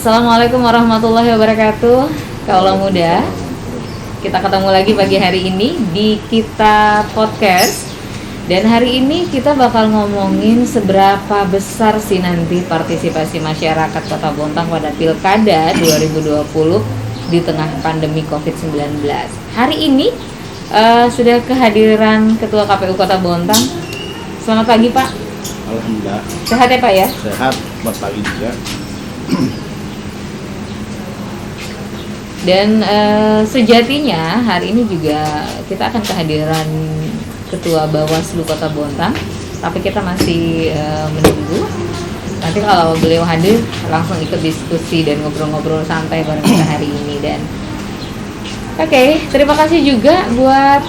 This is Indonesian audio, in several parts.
Assalamualaikum warahmatullahi wabarakatuh. Kaulah muda, kita ketemu lagi pagi hari ini di Kita Podcast. Dan hari ini kita bakal ngomongin seberapa besar sih nanti partisipasi masyarakat Kota Bontang pada Pilkada 2020 di tengah pandemi COVID-19. Hari ini sudah kehadiran Ketua KPU Kota Bontang. Selamat pagi Pak. Alhamdulillah. Sehat ya Pak ya? Sehat, selamat pagi juga. Dan sejatinya hari ini juga kita akan kehadiran Ketua Bawaslu Kota Bontang, tapi kita masih menunggu. Nanti kalau beliau hadir langsung ikut diskusi dan ngobrol-ngobrol santai bareng kita hari ini. Dan oke, terima kasih juga buat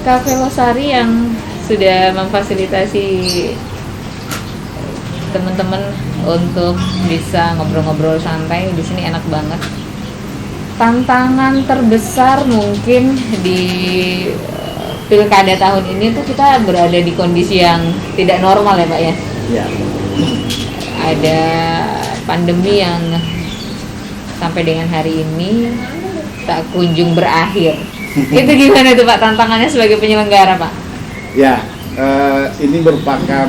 Cafe Losari yang sudah memfasilitasi teman-teman untuk bisa ngobrol-ngobrol santai di sini, enak banget. Tantangan terbesar mungkin di pilkada tahun ini tuh kita berada di kondisi yang tidak normal ya Pak ya. Ya. Ada pandemi yang sampai dengan hari ini tak kunjung berakhir. Itu gimana tuh Pak tantangannya sebagai penyelenggara Pak? Ya, ini merupakan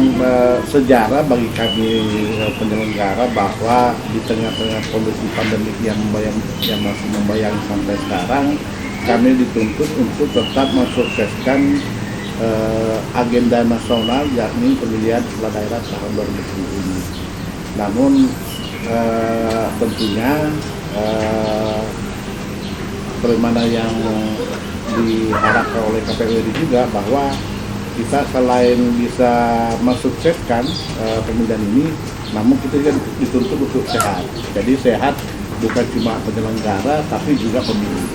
sejarah bagi kami penyelenggara bahwa di tengah-tengah kondisi pandemi yang masih membayang sampai sekarang, kami dituntut untuk tetap mensukseskan agenda nasional yakni pemilihan kepala daerah tahun 2020 ini. Namun tentunya bagaimana yang diharapkan oleh KPU ini juga bahwa kita selain bisa mensukseskan pemilihan ini, namun kita juga dituntut untuk sehat. Jadi sehat bukan cuma penyelenggara, tapi juga pemilih.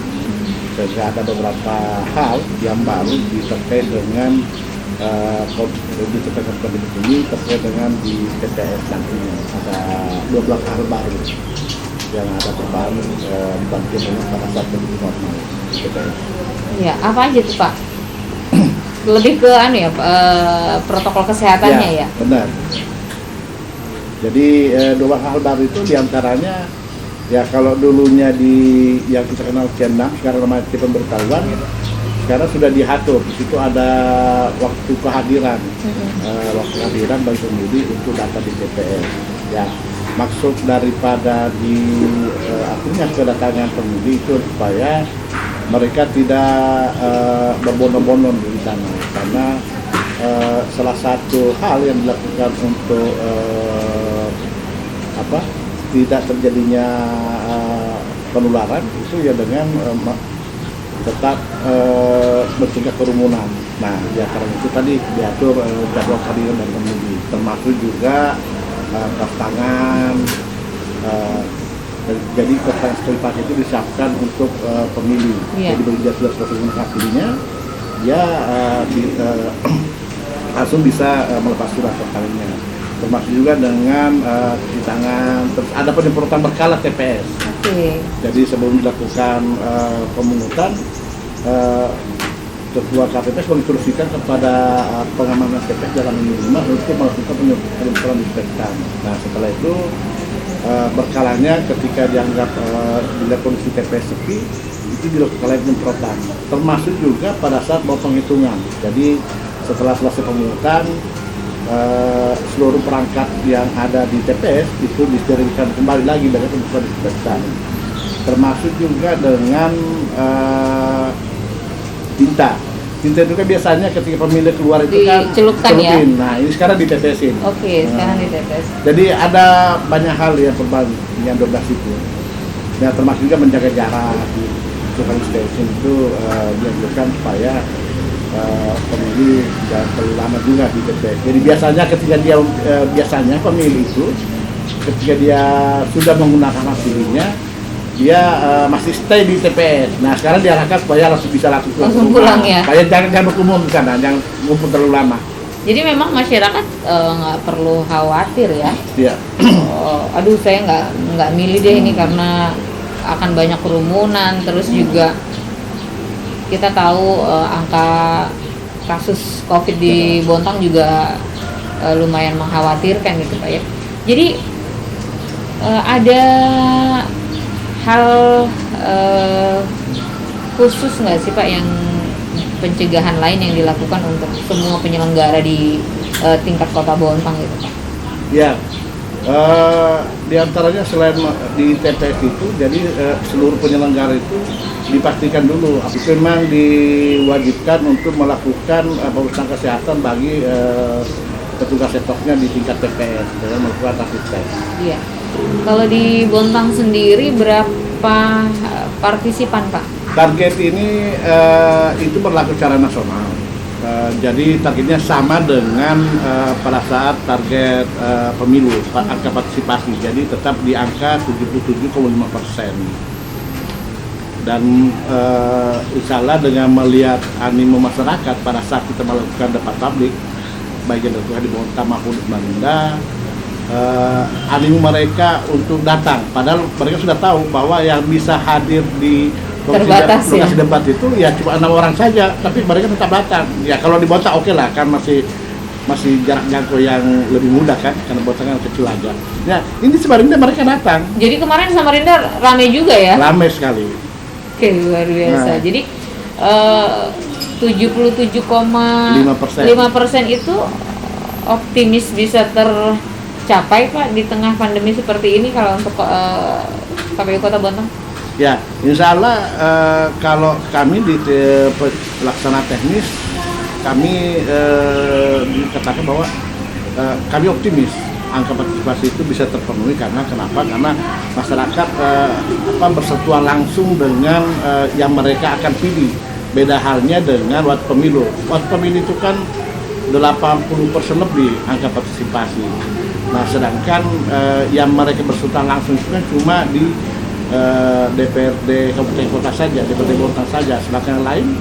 Sehingga ada beberapa hal yang baru terkait dengan di tengah pandemi ini, terkait dengan di TPS nantinya. Ada 12 hal baru yang ada perubahan dibandingkan pada saat pemilu normal TPS. Ya, apa aja tuh Pak? Lebih ke protokol kesehatannya ya? Benar. Jadi dua hal baru itu diantaranya ya, kalau dulunya yang kita kenal C6 sekarang namanya C pemberitahuan, sekarang sudah diatur. Di situ ada waktu kehadiran, waktu kehadiran bagi pemilih untuk data di TPS. Ya, maksud daripada artinya kedatangan pemilih itu supaya mereka tidak berbondong-bondong di sana, karena salah satu hal yang dilakukan untuk tidak terjadinya penularan itu ya dengan tetap mencegah kerumunan. Nah, ya karena itu tadi diatur jadwal kehadiran dan pemilih, termasuk juga tas tangan. Jadi kertas sterilitas itu disiapkan untuk pemilih. Jadi bagi dia sudah selesai hasilnya, dia langsung bisa melepas surat terkalinya. Termasuk juga dengan cuci tangan. Terus ada penyemprotan berkala TPS. Jadi sebelum dilakukan pemungutan, Ketua KPPS menginstruksikan kepada pengamanan TPS dalam minggu 5 untuk melakukan penyemprotan disinfektan. Nah, setelah itu berkalanya ketika dianggap bila kondisi TPS sepi, itu dilakukan lagi penyemprotan, termasuk juga pada saat mau penghitungan. Jadi setelah selesai pemungutan, seluruh perangkat yang ada di TPS itu disterilkan kembali lagi dengan penyemprotan disinfektan, termasuk juga dengan tinta itu kan biasanya ketika pemilih keluar itu kan dicelupkan ya. Nah, ini sekarang ditetesin. Sekarang ditetes. Jadi ada banyak hal yang perubahan yang 12 itu. Ya, termasuk juga menjaga jarak di polling station itu dianjurkan supaya pemilih jangan terlalu lama juga di TPS. Jadi biasanya ketika dia pemilih itu ketika dia sudah menggunakan hak pilihnya, dia masih stay di TPS. Nah, sekarang diarahkan supaya langsung pulang ya. Supaya jangan berkerumun di sana, jangan ngumpul terlalu lama. Jadi memang masyarakat nggak perlu khawatir ya. Iya. Aduh, saya nggak milih deh ini karena akan banyak kerumunan. Terus juga kita tahu angka kasus COVID di Bontang juga lumayan mengkhawatirkan gitu Pak ya. Jadi ada hal khusus nggak sih Pak yang pencegahan lain yang dilakukan untuk semua penyelenggara di tingkat Kota Bontang gitu Pak? Ya, di antaranya selain di TPS itu, jadi seluruh penyelenggara itu dipastikan dulu apakah memang diwajibkan untuk melakukan pemeriksaan kesehatan bagi petugas setoknya di tingkat TPS dengan melakukan rapid test. Iya. Kalau di Bontang sendiri berapa partisipan Pak? Target ini itu berlaku secara nasional. Jadi targetnya sama dengan pada saat target pemilu, angka partisipasi. Jadi tetap di angka 77,5%. Dan insya Allah dengan melihat animo masyarakat pada saat kita melakukan debat publik, baik yang dilakukan di Bontang maupun di Samarinda, animo mereka untuk datang. Padahal mereka sudah tahu bahwa yang bisa hadir di lokasi debat itu ya cuma 6 orang saja, tapi mereka tetap datang. Ya kalau di Bontang oke lah, kan masih jarak jangkau yang lebih mudah kan, karena Bontang kan kecil aja. Ya ini Samarinda mereka datang. Jadi kemarin Samarinda ramai juga ya? Ramai sekali. Oke, luar biasa. Nah. Jadi 77,5% itu optimis bisa tercapai Pak di tengah pandemi seperti ini kalau untuk KPU Kota Bontang? Ya, insya Allah kalau kami di pelaksana teknis, kami dikatakan bahwa kami optimis angka partisipasi itu bisa terpenuhi. Karena kenapa? Karena masyarakat bersentuhan langsung dengan yang mereka akan pilih. Beda halnya dengan waktu pemilu. Waktu pemilu itu kan 80% lebih angka partisipasi. Nah, sedangkan yang mereka bersentuhan langsung itu kan cuma di DPRD Kabupaten Kota saja, DPRD Bontang saja. Sedangkan yang lain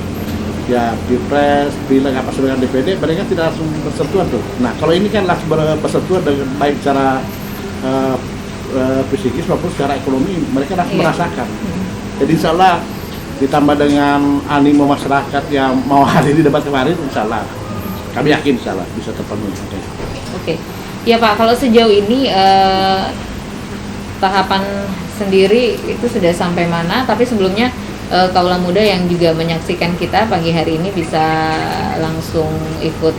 ya Pilpres, Pileg apa dengan DPD, mereka tidak langsung bersentuhan tuh. Nah, kalau ini kan langsung bersentuhan dengan baik secara psikis maupun secara ekonomi, mereka langsung merasakan. Jadi insya Allah ditambah dengan animo masyarakat yang mau hadir di debat kemarin, insya Allah kami yakin insya Allah bisa terpenuhi. Oke. Ya Pak, kalau sejauh ini tahapan sendiri itu sudah sampai mana? Tapi sebelumnya kaula muda yang juga menyaksikan kita pagi hari ini bisa langsung ikut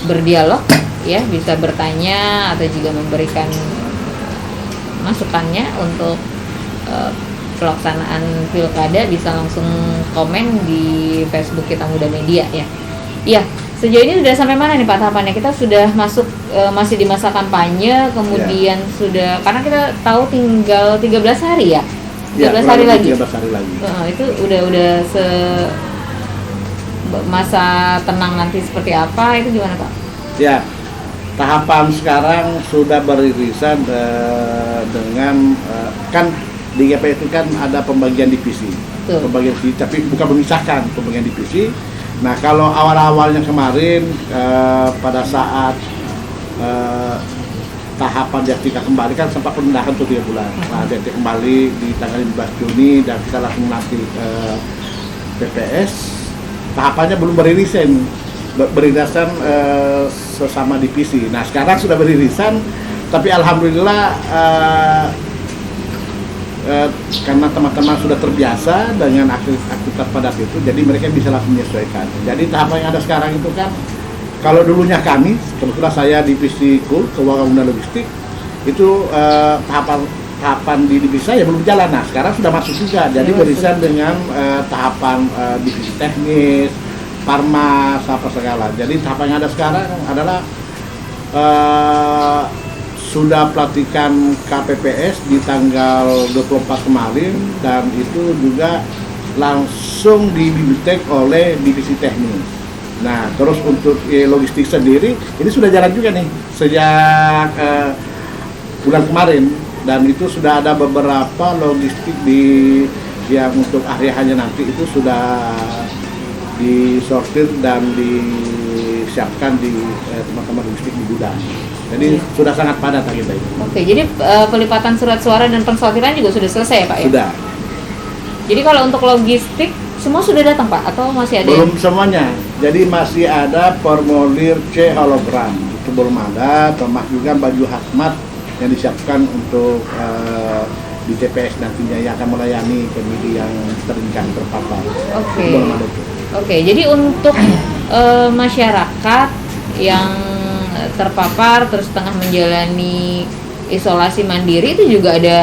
berdialog, ya, bisa bertanya atau juga memberikan masukannya untuk pelaksanaan pilkada, bisa langsung komen di Facebook kita Muda Media ya. Iya. Sejauh ini sudah sampai mana nih Pak tahapannya? Kita sudah masuk masih di masa kampanye, kemudian sudah, karena kita tahu tinggal 13 hari ya? 13 hari lagi? 13 hari lagi. Itu udah masa tenang nanti seperti apa, itu gimana Pak? Ya, tahapan sekarang sudah beririsan dengan, kan di GP itu kan ada pembagian divisi. Pembagian divisi, tapi bukan memisahkan pembagian divisi. Nah, kalau awal-awalnya kemarin pada saat tahapan diaktifkan kembali kan sempat penundaan untuk 3 bulan. Nah, diaktifkan kembali di tanggal 15 Juni dan kita langsung nanti PPS. Tahapannya belum beririsan sesama divisi. Nah, sekarang sudah beririsan, tapi alhamdulillah karena teman-teman sudah terbiasa dengan aktivitas padat itu, jadi mereka bisa langsung menyesuaikan. Jadi tahapan yang ada sekarang itu kan, kalau dulunya kami, kebetulan saya divisi keuangan dan logistik, itu tahapan di divisi saya belum jalan. Nah, sekarang sudah masuk juga, jadi berisan dengan tahapan divisi teknis, farmas, apa segala. Jadi tahapan yang ada sekarang adalah sudah pelantikan KPPS di tanggal 24 kemarin, dan itu juga langsung dibimbing oleh divisi teknis. Nah, terus untuk logistik sendiri ini sudah jalan juga nih sejak bulan kemarin, dan itu sudah ada beberapa logistik yang untuk areanya nanti itu sudah disortir dan disiapkan di teman-teman logistik di gudang. Jadi sudah sangat padat lagi Pak. Oke, jadi pelipatan surat suara dan pensortiran juga sudah selesai ya Pak ya? Sudah. Jadi kalau untuk logistik semua sudah datang Pak atau masih ada? Belum semuanya. Jadi masih ada formulir C hologram, itu belum ada, termasuk juga baju hazmat yang disiapkan untuk di TPS nantinya yang akan melayani pemilih yang terinjak terpapar. Oke. Oke, jadi untuk masyarakat yang terpapar terus tengah menjalani isolasi mandiri itu juga ada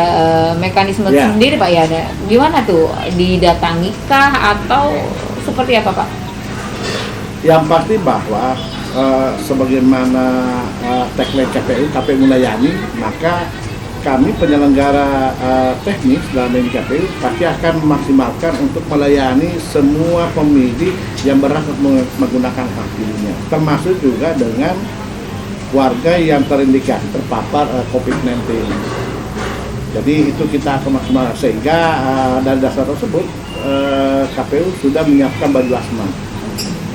mekanisme sendiri Pak ya, ada gimana tuh, didatangi kah atau seperti apa Pak? Yang pasti bahwa sebagaimana tagline KPU melayani, maka kami penyelenggara teknis dalam KPU pasti akan memaksimalkan untuk melayani semua pemilih yang berhak menggunakan hak pilihnya, termasuk juga dengan warga yang terindikasi terpapar COVID-19. Jadi itu kita akan maksimal, sehingga dari dasar tersebut KPU sudah menyiapkan baju asma.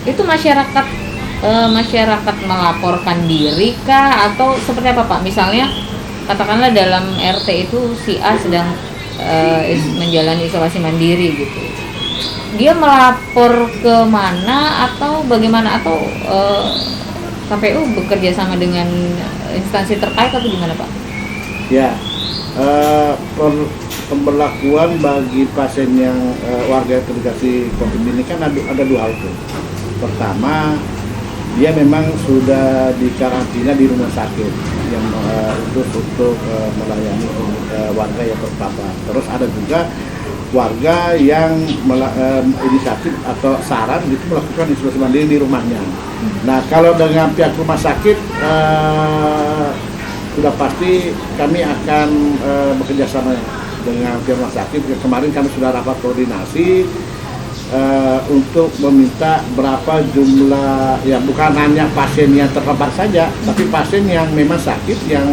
Itu masyarakat melaporkan diri kah atau seperti apa Pak? Misalnya katakanlah dalam RT itu si A sedang menjalani isolasi mandiri gitu, dia melapor ke mana atau bagaimana, atau KPU bekerja sama dengan instansi terkait atau gimana Pak? Ya, pemberlakuan bagi pasien yang warga terindikasi COVID ini kan ada dua hal itu. Pertama, dia memang sudah dikarantina di rumah sakit yang untuk melayani warga yang terpapar. Terus ada juga warga yang inisiatif atau saran itu melakukan isolasi mandiri di rumahnya. Nah, kalau dengan pihak rumah sakit sudah pasti kami akan bekerja sama dengan pihak rumah sakit. Kemarin kami sudah rapat koordinasi untuk meminta berapa jumlah, ya bukan hanya pasien yang terpapar saja, tapi pasien yang memang sakit yang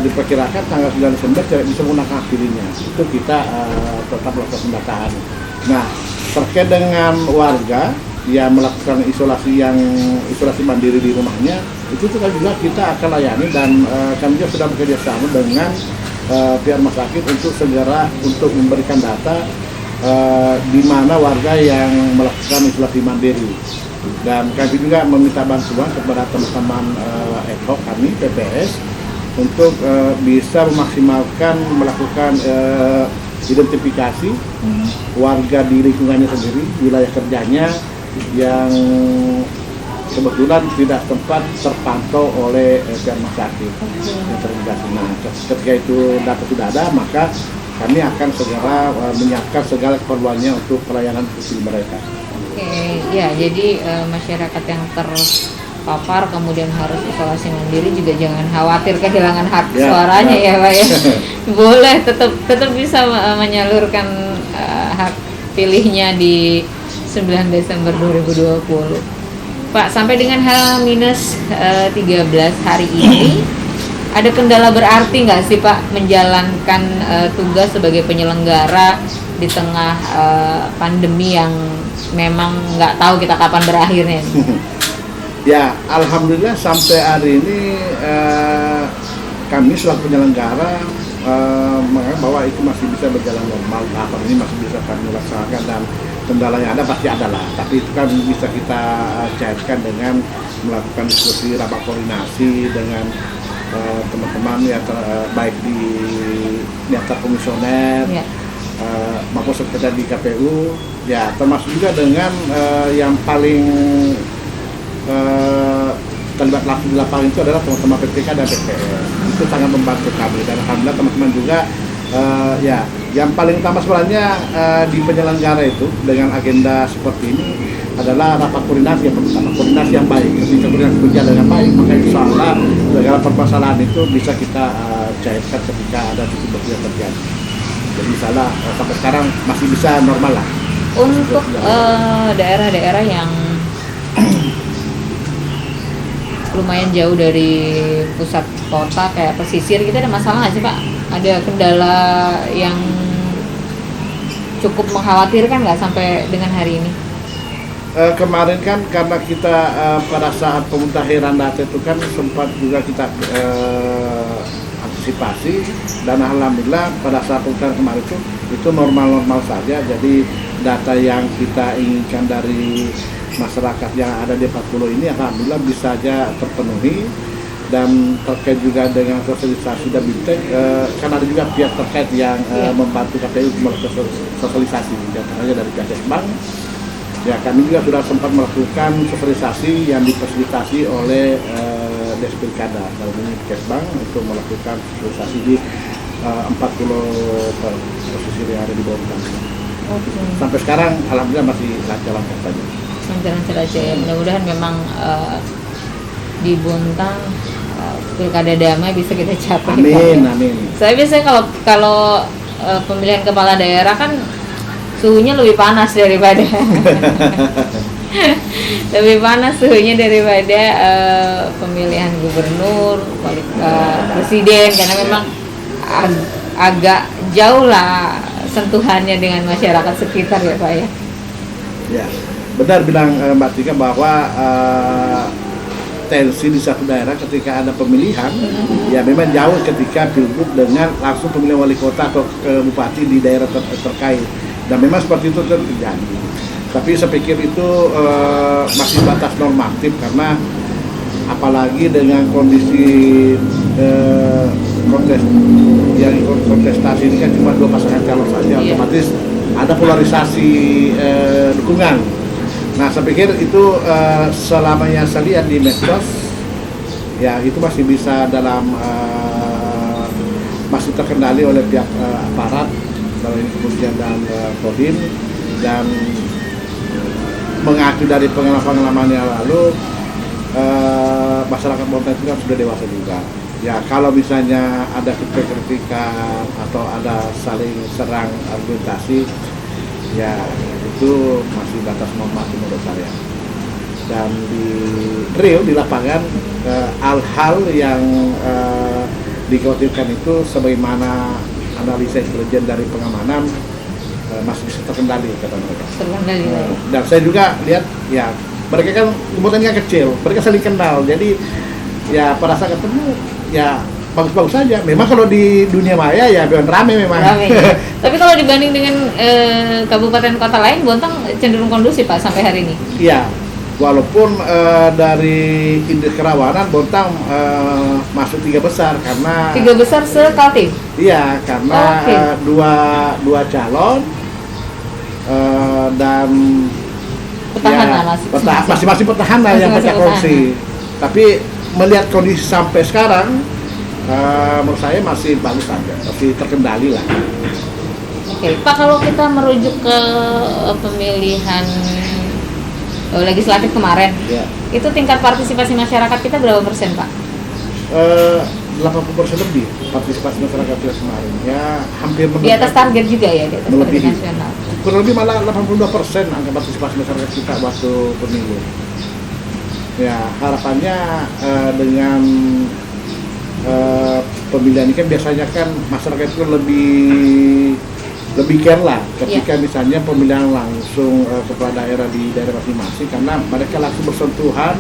diperkirakan tanggal 9 Desember tidak bisa menggunakan hak pilihnya. Itu kita tetap melakukan pendataan. Nah, terkait dengan warga yang melakukan isolasi mandiri di rumahnya, itu juga kita akan layani, dan kami juga sudah bekerja sama dengan pihak rumah sakit untuk segera memberikan data di mana warga yang melakukan isolasi mandiri. Dan kami juga meminta bantuan kepada teman-teman ad hoc kami PPS untuk bisa memaksimalkan melakukan identifikasi warga di lingkungannya sendiri, wilayah kerjanya yang kebetulan tidak sempat terpantau oleh pihak rumah sakit yang terindikasi. Nah, ketika itu data sudah ada, maka kami akan segera menyiapkan segala keperluannya untuk pelayanan khusus mereka. Oke, ya jadi masyarakat yang terpapar kemudian harus isolasi mandiri juga jangan khawatir kehilangan hak suaranya ya Pak ya. Boleh tetap bisa menyalurkan hak pilihnya di 9 Desember 2020. Pak, sampai dengan H-13 hari ini ada kendala berarti nggak sih Pak menjalankan tugas sebagai penyelenggara di tengah pandemi yang memang nggak tahu kita kapan berakhirnya? Ya, alhamdulillah sampai hari ini kami selaku penyelenggara menganggap bahwa itu masih bisa berjalan normal. Tahapan ini masih bisa kami laksanakan, dan kendala yang ada pasti ada lah. Tapi itu kan bisa kita cairkan dengan melakukan diskusi, rapat koordinasi dengan teman-teman ya, baik di antar komisioner maupun sekretariat di KPU ya, termasuk juga dengan yang paling terlibat langsung di lapangan itu adalah teman-teman PPK dan PPS. Itu sangat membantu kami, dan alhamdulillah teman-teman juga ya, yang paling utama sebenarnya di penyelenggara itu dengan agenda seperti ini adalah rapat koordinasi yang pertama, koordinasi yang baik. Ketika koordinasi berjalan dengan baik, maka insya Allah segala permasalahan itu bisa kita cairkan ketika ada titik yang terjadi. Jadi misalnya sampai sekarang masih bisa normal lah. Untuk daerah-daerah yang lumayan jauh dari pusat kota kayak pesisir, kita ada masalah nggak sih Pak? Ada kendala yang cukup mengkhawatirkan nggak sampai dengan hari ini? Kemarin kan karena kita pada saat pemutahiran data itu kan sempat juga kita antisipasi, dan alhamdulillah pada saat pemutahiran kemarin itu normal-normal saja. Jadi data yang kita inginkan dari masyarakat yang ada di 40 ini alhamdulillah bisa saja terpenuhi, dan terkait juga dengan sosialisasi dan bimtek, kan ada juga pihak terkait yang membantu KPU melakukan sosialisasi, diantaranya dari pihak Kesbang. Ya, kami juga sudah sempat melakukan sosialisasi yang difasilitasi oleh Despilkada, dalam ini Kesbang, untuk melakukan sosialisasi di 40 posisi yang ada di Bontang. Sampai sekarang alhamdulillah masih lancar-lancar saja. Lancar-lancar aja ya. Mudah-mudahan memang di Bontang pilkada damai bisa kita capai. Amin. Saya biasanya kalau pemilihan kepala daerah kan suhunya lebih panas daripada suhunya daripada pemilihan gubernur, presiden, karena memang agak jauh lah sentuhannya dengan masyarakat sekitar ya Pak ya. Ya, benar bilang Mbak Tika bahwa tensi di satu daerah ketika ada pemilihan ya memang jauh ketika pilgub dengan langsung pemilihan wali kota atau bupati di daerah terkait, dan memang seperti itu terjadi. Tapi saya pikir itu masih batas normatif, karena apalagi dengan kondisi kontestasi ini kan cuma 2 pasangan calon saja, otomatis ada polarisasi dukungan. Nah, saya pikir itu selamanya saya lihat di medsos, ya itu masih bisa masih terkendali oleh pihak aparat, dalam ini kepolisian dan Kodim, dan mengacu dari pengalaman yang lalu, masyarakat Bontang itu kan sudah dewasa juga. Ya, kalau misalnya ada kritikan atau ada saling serang argumentasi, ya itu masih batas normatif menurut saya. Dan di real, di lapangan, hal-hal yang dikhawatirkan itu sebagaimana analisa intelijen dari pengamanan masih bisa terkendali, kata mereka. Terkendali. Dan saya juga lihat, ya mereka kan jemputannya kecil, mereka saling kenal, jadi ya pada saat ketemu ya bagus-bagus saja. Memang kalau di dunia maya ya ramai memang. Ramai. Tapi kalau dibanding dengan kabupaten kota lain, Bontang cenderung kondusif Pak sampai hari ini. Iya, walaupun dari indeks kerawanan Bontang masuk 3 besar, karena 3 besar se-Kaltim. Iya, karena dua calon dan petahana masih petahana yang baca kongsi. Tapi melihat kondisi sampai sekarang, menurut saya masih bagus saja, masih terkendali lah. Oke, Pak, kalau kita merujuk ke pemilihan legislatif kemarin, itu tingkat partisipasi masyarakat kita berapa persen, Pak? 80% lebih partisipasi masyarakat kita kemarin, ya hampir di atas target juga ya, di atas target nasional. Kurang lebih malah 82% angka partisipasi masyarakat kita waktu pemilu. Ya, harapannya dengan pemilihan ini kan biasanya kan masyarakat itu lebih care lah ketika misalnya pemilihan langsung kepala daerah di daerah masing-masing, karena mereka langsung bersentuhan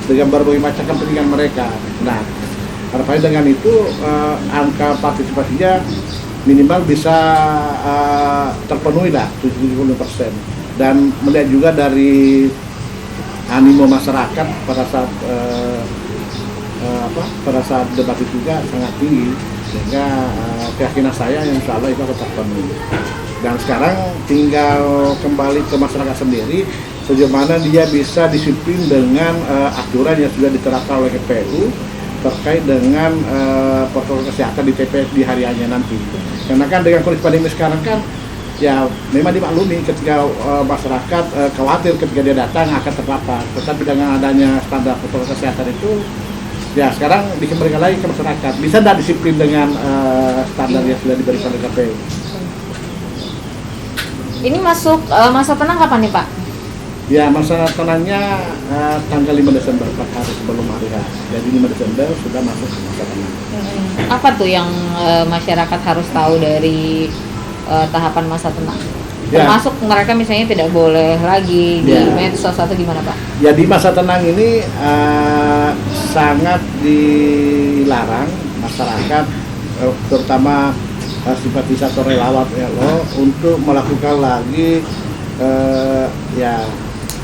dengan berbagai macam kepentingan mereka. Nah, harapannya dengan itu angka partisipasinya minimal bisa terpenuhi lah 70%. Dan melihat juga dari animo masyarakat pada saat debat itu juga sangat tinggi, sehingga keyakinan saya yang insya Allah itu akan terpenuhi. Dan sekarang tinggal kembali ke masyarakat sendiri, sejauh mana dia bisa disiplin dengan aturan yang sudah diterapkan oleh KPU terkait dengan protokol kesehatan di TPS di hari hanya nanti. Karena kan dengan kondisi pandemi sekarang kan, ya memang dimaklumi ketika masyarakat khawatir ketika dia datang akan terpapar. Tetapi dengan adanya standar protokol kesehatan itu, ya sekarang dikembalikan lagi ke masyarakat. Bisa tidak disiplin dengan standar yang sudah diberikan oleh KPU. Ini masuk masa tenang kapan nih Pak? Ya, masa tenangnya tanggal 5 Desember, 4 hari sebelum hari H. Jadi 5 Desember sudah masuk masa tenang. Apa tuh yang masyarakat harus tahu dari tahapan masa tenang? Termasuk mereka misalnya tidak boleh lagi di medsos atau gimana Pak? Ya, di masa tenang ini sangat dilarang masyarakat, terutama simpatisator relawan untuk melakukan lagi ya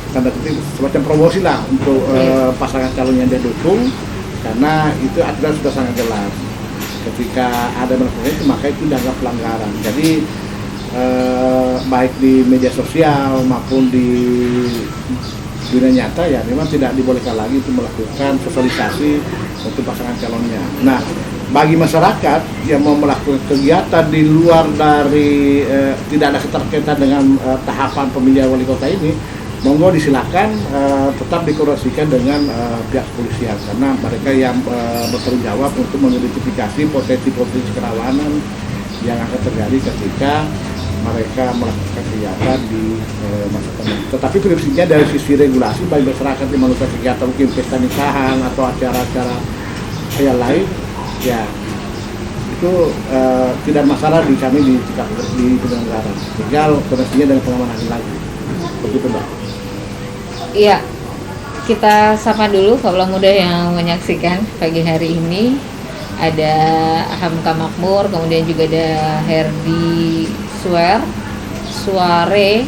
tanda kutip semacam promosi lah untuk pasangan calon yang dia dukung, karena itu aturan sudah sangat jelas. Ketika ada melakukan itu maka itu dianggap pelanggaran. Jadi baik di media sosial maupun di dunia nyata ya memang tidak dibolehkan lagi untuk melakukan sosialisasi untuk pasangan calonnya. Nah, bagi masyarakat yang mau melakukan kegiatan di luar dari tidak ada keterkaitan dengan tahapan pemilihan wali kota ini, monggo disilakan tetap dikoordinasikan dengan pihak kepolisian karena mereka yang bertanggung jawab untuk mengidentifikasi potensi-potensi kerawanan yang akan terjadi ketika mereka melakukan kegiatan di masa tenang. Tetapi prinsipnya dari sisi regulasi bagi masyarakat yang melakukan kegiatan mungkin pesta nikahan atau acara-acara yang lain, ya itu tidak masalah di kami di penyelenggara. Tinggal koordinasinya dengan pengamanan lagi. Begitu Mbak. Iya, kita sapa dulu kaulah muda yang menyaksikan pagi hari ini. Ada Hamka Makmur, kemudian juga ada Herdi Suare,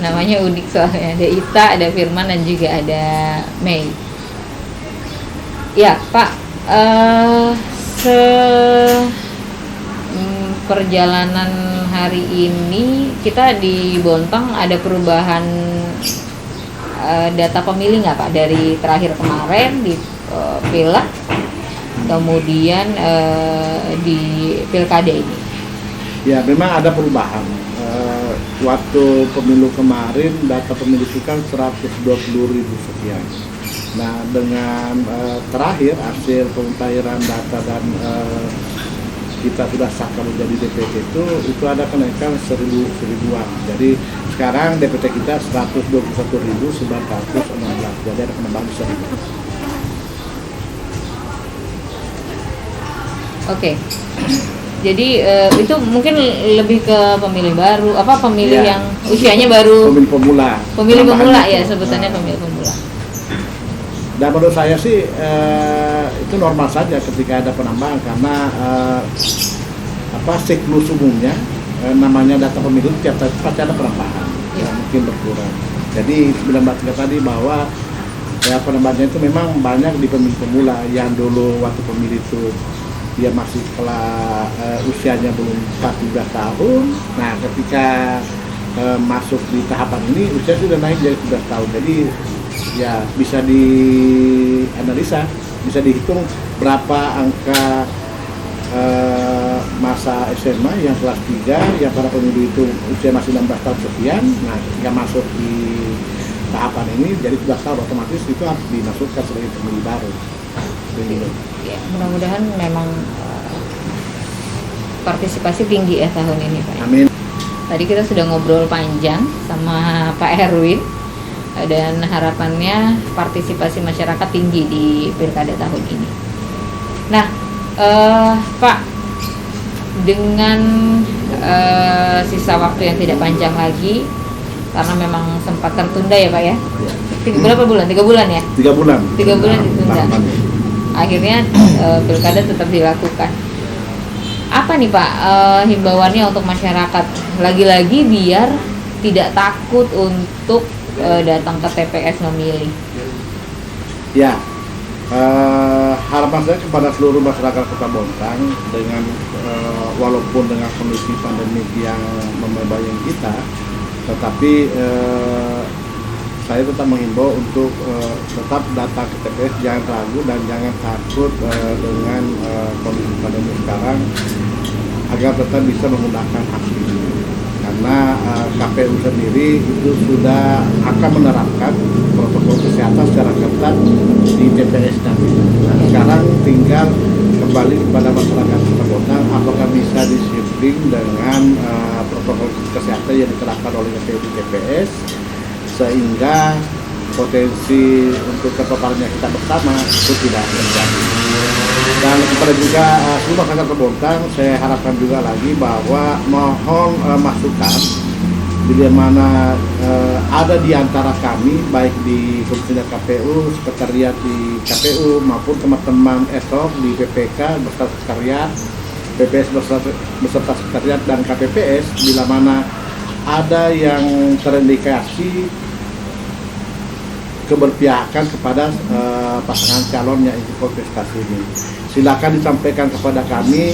namanya unik soalnya. Ada Ita, ada Firman, dan juga ada Mei. Ya Pak, perjalanan hari ini kita di Bontang ada perubahan data pemilih nggak Pak dari terakhir kemarin di Pileg, kemudian di Pilkada ini? Ya memang ada perubahan. Waktu pemilu kemarin data pemilih itu kan 120.000 sekian. Nah dengan terakhir hasil pemutahiran data dan kita sudah sahkan menjadi DPT itu ada kenaikan 1000-an. Jadi sekarang DPT kita 121.916. Jadi ada penambahan 1000. Oke. Jadi itu mungkin lebih ke pemilih baru, pemilih yang usianya baru. Pemilih pemula. Pemilih pemula ya sebutannya pemilih pemula. Dan menurut saya sih itu normal saja ketika ada penambahan karena siklus umumnya namanya data pemilu tiap tahun pasti ada penambahan, ya mungkin berkurang. Jadi sebelum Mbak Tika tadi bahwa ya penambahannya itu memang banyak di pemilih pemula yang dulu waktu pemilih itu dia masih usianya belum 14 tahun. Nah ketika masuk di tahapan ini usia sudah naik jadi 17 tahun. Jadi ya bisa dianalisa, bisa dihitung berapa angka masa SMA yang kelas 3 yang para pemilih itu usia masih 16 tahun sekian. Nah ketika masuk di tahapan ini jadi 17 tahun otomatis itu harus dimasukkan sebagai pemilih baru. Ya, mudah-mudahan memang partisipasi tinggi ya tahun ini Pak. Amin. Tadi kita sudah ngobrol panjang sama Pak Erwin dan harapannya partisipasi masyarakat tinggi di Pilkada tahun ini. Nah, Pak, dengan sisa waktu yang tidak panjang lagi, karena memang sempat tertunda ya Pak ya. Berapa bulan? 3 bulan ya? 3 bulan. 3 bulan ditunda. Akhirnya Pilkada tetap dilakukan. Apa nih Pak himbauannya untuk masyarakat? Lagi-lagi biar tidak takut untuk datang ke TPS memilih. Ya, harapan saya kepada seluruh masyarakat Kota Bontang dengan walaupun dengan kondisi pandemi yang membayang kita, tetapi saya tetap menghimbau untuk tetap datang ke TPS, jangan ragu dan jangan takut dengan kondisi pandemi sekarang agar tetap bisa menggunakan hak pilih. Karena KPU sendiri itu sudah akan menerapkan protokol kesehatan secara ketat di TPS nanti. Nah, sekarang tinggal kembali kepada masyarakat Kota Bontang apakah bisa disiplin dengan protokol kesehatan yang diterapkan oleh KPU di TPS sehingga potensi untuk terpaparnya kita bersama itu tidak terjadi. Dan kepada juga seluruh masyarakat Kota Bontang, saya harapkan juga lagi bahwa mohon masukan bila mana ada di antara kami baik di Komisioner KPU, sekretariat di KPU maupun teman-teman ESOK di PPK beserta sekretariat, PPS beserta sekretariat dan KPPS bila mana ada yang terindikasi keberpihakan kepada pasangan calon yang ikut kontestasi ini. Silakan disampaikan kepada kami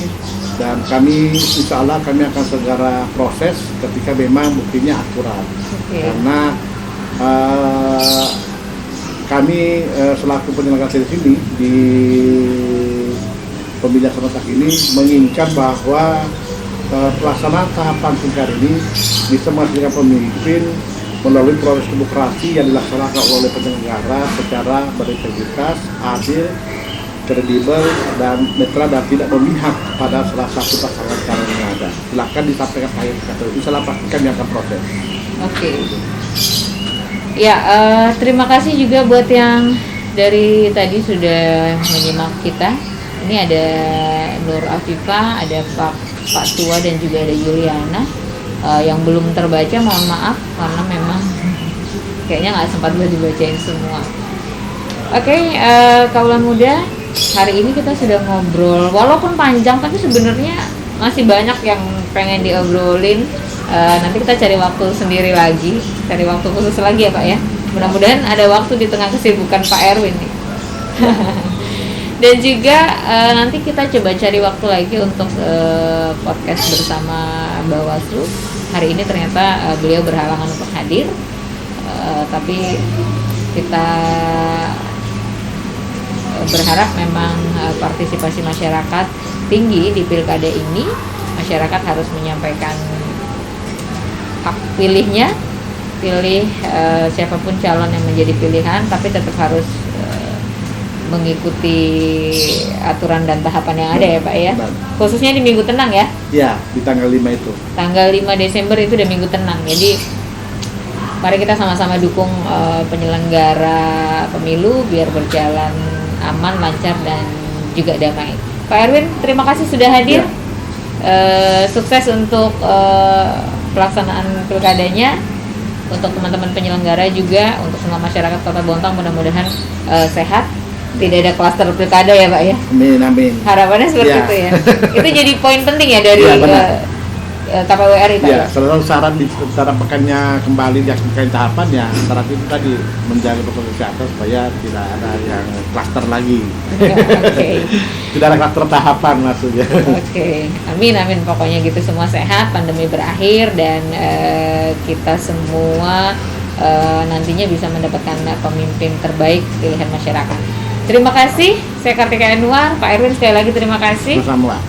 dan kami insya Allah kami akan segera proses ketika memang buktinya akurat. Karena kami selaku penyelenggara di sini di pemilihan serentak ini menginginkan bahwa pelaksanaan tahapan pilkada ini bisa menghasilkan pemimpin melalui proses demokrasi yang dilaksanakan oleh penyelenggara secara berintegritas, adil, kredibel dan netral dan tidak memihak pada salah satu pasangan calon yang ada. Silakan disampaikan kata itu. Salah pasti kami akan proses. Oke. Ya, terima kasih juga buat yang dari tadi sudah menyimak kita. Ini ada Nur Afifah, ada Pak Tua dan juga ada Yuliana. Yang belum terbaca mohon maaf karena memang kayaknya nggak sempat buat dibacain semua. Oke, kaula muda. Hari ini kita sudah ngobrol, walaupun panjang tapi sebenarnya masih banyak yang pengen diobrolin. Nanti kita cari waktu sendiri lagi, cari waktu khusus lagi ya Pak ya. Mudah-mudahan ada waktu di tengah kesibukan Pak Erwin nih. Dan juga nanti kita coba cari waktu lagi untuk podcast bersama Bawaslu. Hari ini ternyata beliau berhalangan untuk hadir, tapi kita berharap memang partisipasi masyarakat tinggi di pilkada ini. Masyarakat harus menyampaikan hak pilihnya, pilih siapapun calon yang menjadi pilihan, tapi tetap harus mengikuti aturan dan tahapan yang ada ya Pak ya. Khususnya di Minggu Tenang ya. Ya, di tanggal 5 itu. Tanggal 5 Desember itu udah Minggu Tenang. Jadi mari kita sama-sama dukung penyelenggara pemilu biar berjalan aman, lancar dan juga damai. Pak Erwin, terima kasih sudah hadir. Sukses untuk pelaksanaan pilkadanya, untuk teman-teman penyelenggara juga, untuk semua masyarakat Kota Bontang mudah-mudahan sehat, tidak ada klaster pilkada ya Pak ya. Amin, amin. Harapannya seperti itu ya. Itu jadi poin penting ya dari KPU RI Pak. Ya, selalu saran di sekitar pekannya kembali dilaksanakan tahapan ya, syarat itu tadi menjaga protokol kesehatan supaya tidak ada yang klaster lagi. Oke. Tidak ada klaster tahapan maksudnya. Oke. Amin amin, pokoknya gitu semua sehat, pandemi berakhir dan kita semua nantinya bisa mendapatkan pemimpin terbaik pilihan masyarakat. Terima kasih, saya Kartika Anwar, Pak Erwin sekali lagi terima kasih. Bersama.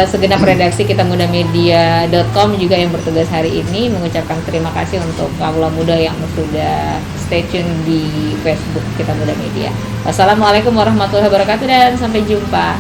Segenap redaksi Kita Muda Media.com juga yang bertugas hari ini mengucapkan terima kasih untuk kaula muda yang sudah stay tune di Facebook Kita Muda Media. Wassalamualaikum warahmatullahi wabarakatuh dan sampai jumpa.